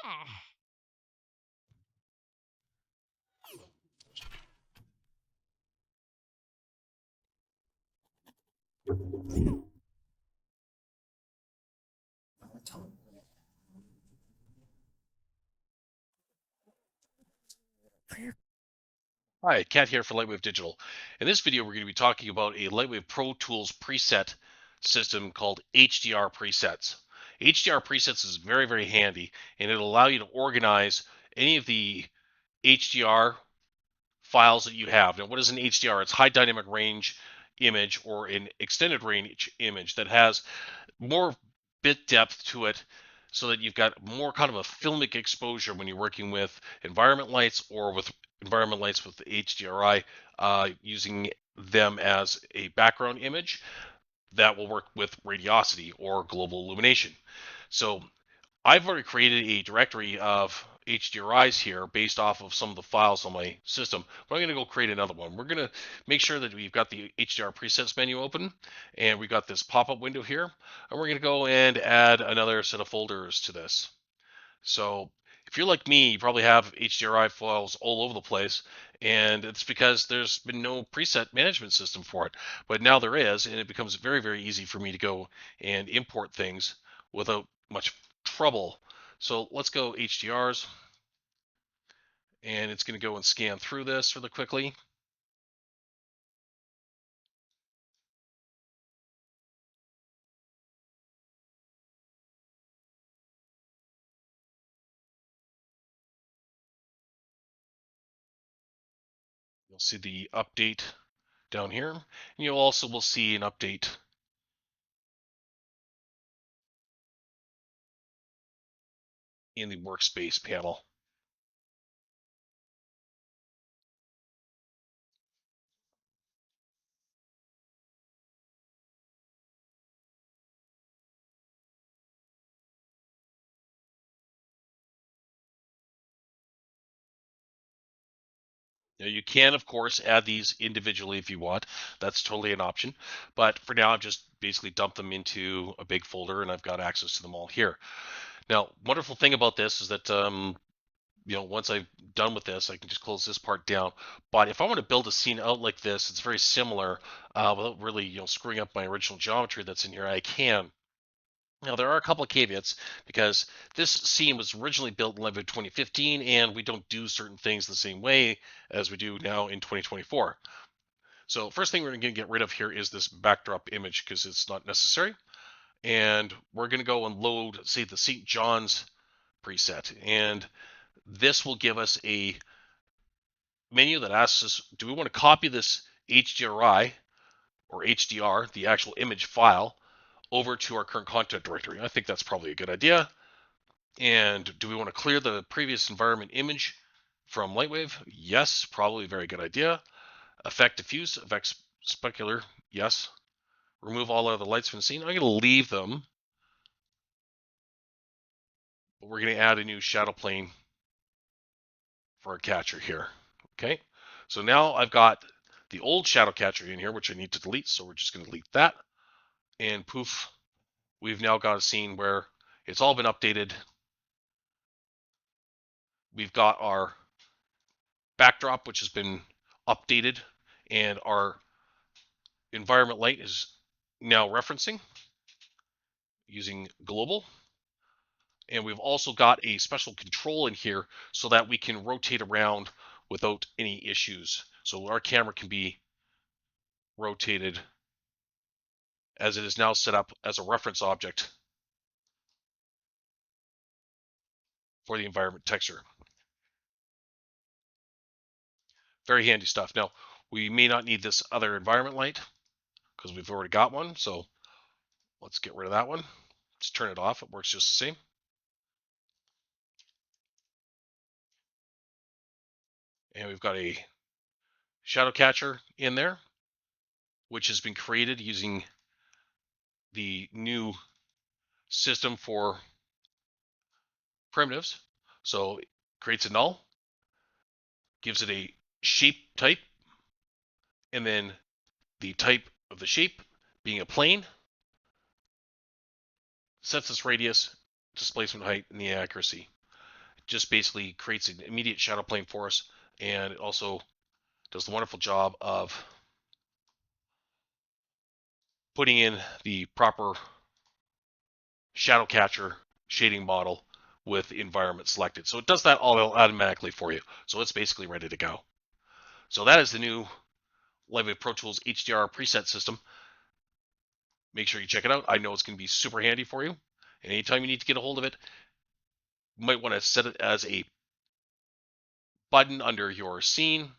Hi, Kat here for Lightwave Digital. In this video, we're going to be talking about a Lightwave Pro Tools preset system called HDR presets. HDR presets is very, very handy, and it'll allow you to organize any of the HDR files that you have. Now, what is an HDR? It's high dynamic range image or an extended range image that has more bit depth to it so that you've got more kind of a filmic exposure when you're working with environment lights or with environment lights with HDRI, using them as a background image that will work with radiosity or global illumination. So I've already created a directory of HDRIs here based off of some of the files on my system, but I'm going to go create another one. We're going to make sure that we've got the HDR presets menu open, and we've got this pop-up window here, and we're going to go and add another set of folders to this. So if you're like me, you probably have HDRI files all over the place, and it's because there's been no preset management system for it. But now there is, and it becomes very, very easy for me to go and import things without much trouble. So let's go HDRs, and it's going to go and scan through this really quickly. You'll see the update down here, and you also will see an update in the workspace panel. Now you can, of course, add these individually if you want. That's totally an option. But for now, I've just basically dumped them into a big folder, and I've got access to them all here. Now, wonderful thing about this is that once I'm done with this, I can just close this part down. But if I want to build a scene out like this, it's very similar without really screwing up my original geometry that's in here. I can. Now, there are a couple of caveats because this scene was originally built in Lightwave 2015, and we don't do certain things the same way as we do now in 2024. So first thing we're going to get rid of here is this backdrop image because it's not necessary. And we're going to go and load, say, the St. John's preset. And this will give us a menu that asks us, do we want to copy this HDRI or HDR, the actual image file, over to our current content directory? I think that's probably a good idea. And do we want to clear the previous environment image from Lightwave? Yes, probably a very good idea. Affect diffuse, affect specular, yes. Remove all other lights from the scene. I'm going to leave them, but we're going to add a new shadow plane for our catcher here. Okay, so now I've got the old shadow catcher in here, which I need to delete, so we're just going to delete that. And poof, we've now got a scene where it's all been updated. We've got our backdrop, which has been updated, and our environment light is now referencing using global. And we've also got a special control in here so that we can rotate around without any issues. So our camera can be rotated as it is now set up as a reference object for the environment texture. Very handy stuff. Now, we may not need this other environment light because we've already got one. So let's get rid of that one. Let's turn it off. It works just the same. And we've got a shadow catcher in there, which has been created using the new system for primitives. So it creates a null, gives it a shape type, and then the type of the shape being a plane, sets its radius, displacement height, and the accuracy. just basically creates an immediate shadow plane for us, and it also does the wonderful job of putting in the proper shadow catcher shading model with the environment selected. So it does that all automatically for you. So it's basically ready to go. So that is the new Lightwave Pro Tools HDR preset system. Make sure you check it out. I know it's going to be super handy for you. And anytime you need to get a hold of it, you might want to set it as a button under your scene,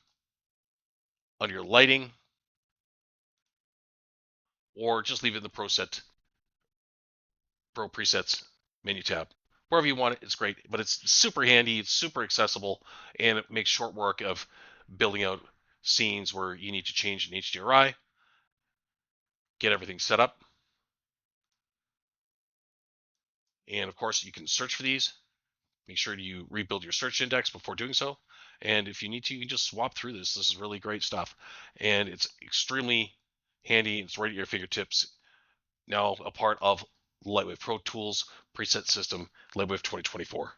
under your lighting, or just leave it in the Pro Presets menu tab. Wherever you want it, it's great. But it's super handy, it's super accessible, and it makes short work of building out scenes where you need to change an HDRI, get everything set up. And of course, you can search for these. Make sure you rebuild your search index before doing so. And if you need to, you can just swap through this. This is really great stuff. And it's extremely handy. It's right at your fingertips. Now a part of Lightwave Pro Tools preset system, Lightwave 2024.